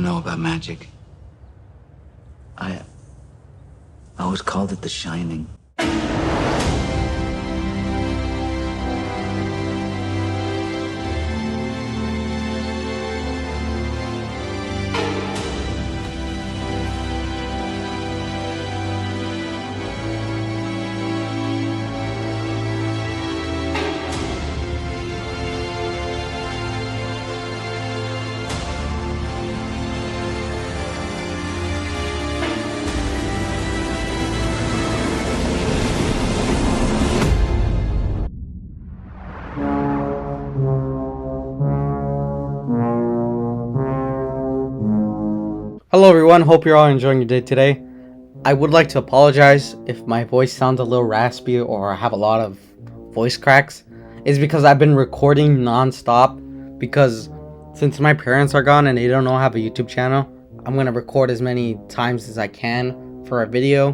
know about magic. I always called it The Shining. Hello everyone, hope you're all enjoying your day today. I would like to apologize if my voice sounds a little raspy or I have a lot of voice cracks. It's because I've been recording non-stop, because since my parents are gone and they don't know I have a YouTube channel, I'm going to record as many times as I can for a video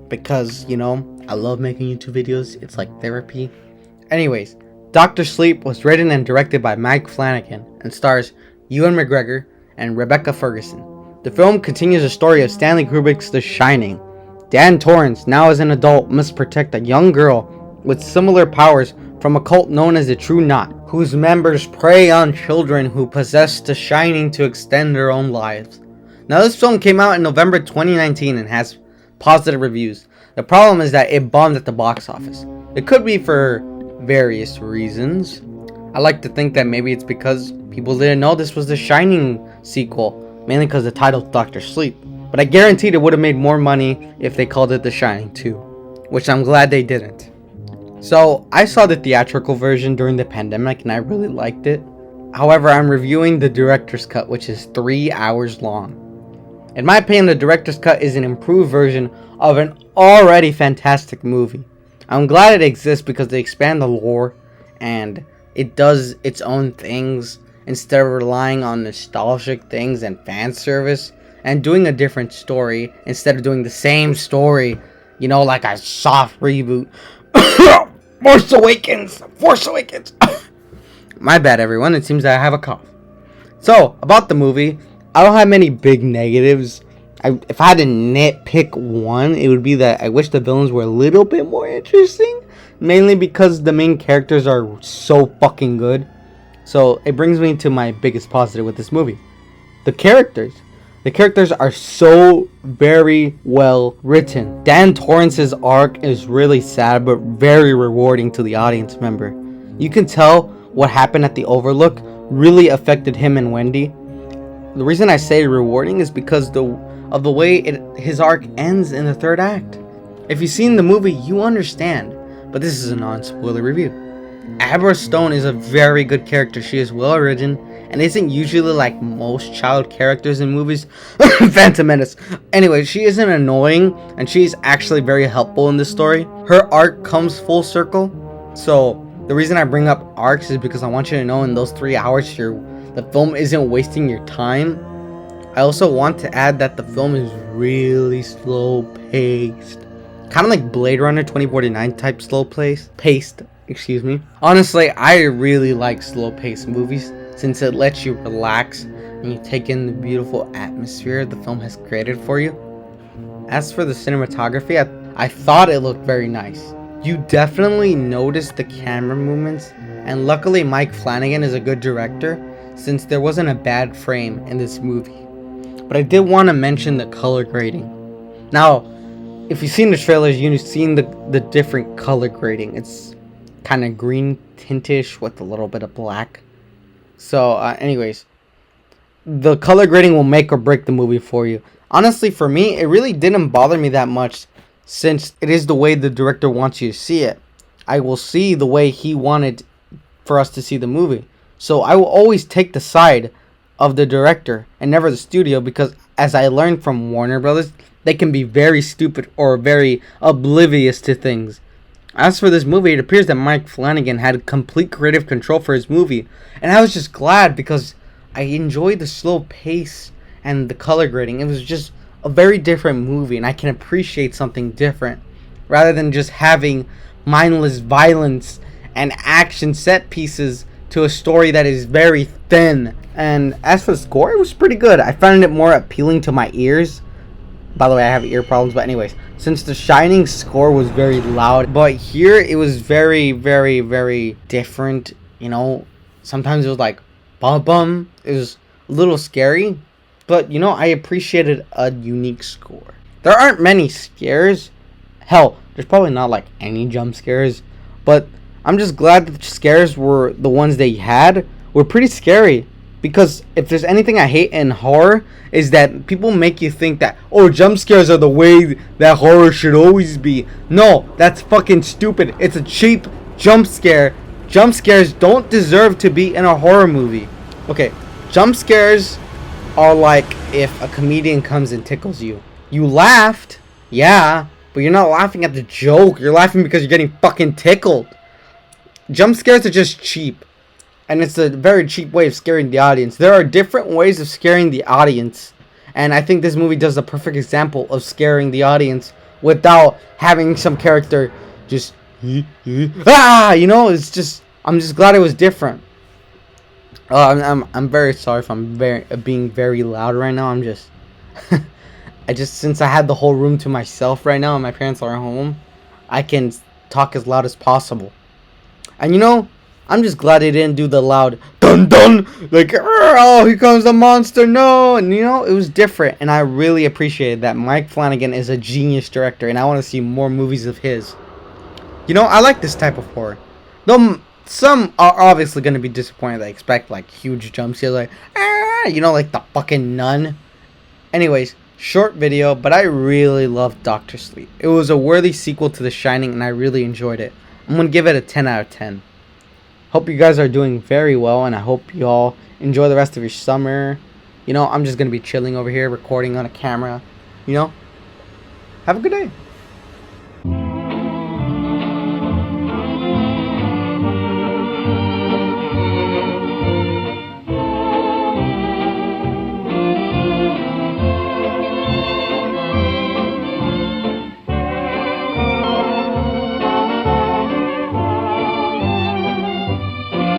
because, you know, I love making YouTube videos. It's like therapy. Anyways, Dr. Sleep was written and directed by Mike Flanagan and stars Ewan McGregor and Rebecca Ferguson. The film continues the story of Stanley Kubrick's The Shining. Dan Torrance, now as an adult, must protect a young girl with similar powers from a cult known as the True Knot, whose members prey on children who possess The Shining to extend their own lives. Now, this film came out in November 2019 and has positive reviews. The problem is that it bombed at the box office. It could be for various reasons. I like to think that maybe it's because people didn't know this was The Shining sequel, mainly because the title Dr. Sleep. But I guaranteed it would have made more money if they called it The Shining 2, which I'm glad they didn't. So, I saw the theatrical version during the pandemic and I really liked it. However, I'm reviewing the director's cut, which is 3 hours long. In my opinion, the director's cut is an improved version of an already fantastic movie. I'm glad it exists because they expand the lore and it does its own things, instead of relying on nostalgic things and fan service, and doing a different story instead of doing the same story, you know, like a soft reboot. Force Awakens. My bad, everyone. It seems that I have a cough. So, about the movie, I don't have many big negatives. If I had to nitpick one, it would be that I wish the villains were a little bit more interesting, mainly because the main characters are so fucking good. So it brings me to my biggest positive with this movie. The characters. The characters are so very well written. Dan Torrance's arc is really sad but very rewarding to the audience member. You can tell what happened at the Overlook really affected him and Wendy. The reason I say rewarding is because of the way his arc ends in the third act. If you've seen the movie, you understand. But this is a non-spoiler review. Abra Stone is a very good character. She is well written and isn't usually like most child characters in movies. Phantom Menace. Anyway, she isn't annoying and she's actually very helpful in this story. Her arc comes full circle. So the reason I bring up arcs is because I want you to know in those 3 hours the film isn't wasting your time. I also want to add that the film is really slow paced. Kind of like Blade Runner 2049 type slow paced. Honestly, I really like slow-paced movies since it lets you relax and you take in the beautiful atmosphere the film has created for you. As for the cinematography, I thought it looked very nice. You definitely noticed the camera movements, and luckily Mike Flanagan is a good director since there wasn't a bad frame in this movie. But I did want to mention the color grading. Now, if you've seen the trailers, you've seen the different color grading. It's kind of green tintish with a little bit of black. So anyways, the color grading will make or break the movie for you. Honestly, for me, it really didn't bother me that much since it is the way the director wants you to see it. I will see the way he wanted for us to see the movie. So I will always take the side of the director and never the studio, because as I learned from Warner Brothers, they can be very stupid or very oblivious to things. As for this movie, it appears that Mike Flanagan had complete creative control for his movie, and I was just glad because I enjoyed the slow pace and the color grading. It was just a very different movie, and I can appreciate something different rather than just having mindless violence and action set pieces to a story that is very thin And as for the score, it was pretty good. I found it more appealing to my ears. By the way, I have ear problems, but anyways, since The Shining score was very loud, but here it was very, very, very different. You know, sometimes it was like bum bum. It was a little scary, but you know, I appreciated a unique score. There aren't many scares. Hell, there's probably not like any jump scares, but I'm just glad that the scares were the ones they had were pretty scary. Because if there's anything I hate in horror, is that people make you think that, oh, jump scares are the way that horror should always be. No, that's fucking stupid. It's a cheap jump scare. Jump scares don't deserve to be in a horror movie. Okay, jump scares are like if a comedian comes and tickles you. You laughed, yeah, but you're not laughing at the joke. You're laughing because you're getting fucking tickled. Jump scares are just cheap. And it's a very cheap way of scaring the audience. There are different ways of scaring the audience. And I think this movie does a perfect example of scaring the audience without having some character just ah, you know, it's just, I'm just glad it was different. I'm very sorry if I'm being very loud right now. I'm just since I had the whole room to myself right now and my parents are home, I can talk as loud as possible. And you know, I'm just glad they didn't do the loud dun dun, like, oh, here comes the monster, no. And you know, it was different, and I really appreciated that. Mike Flanagan is a genius director, and I want to see more movies of his. You know, I like this type of horror. Though some are obviously going to be disappointed. They expect like huge jump scares, like, ah, you know, like the fucking Nun. Anyways, short video, but I really loved Doctor Sleep. It was a worthy sequel to The Shining, and I really enjoyed it. I'm going to give it a 10 out of 10. Hope you guys are doing very well, and I hope you all enjoy the rest of your summer. You know, I'm just going to be chilling over here, recording on a camera. You know, have a good day.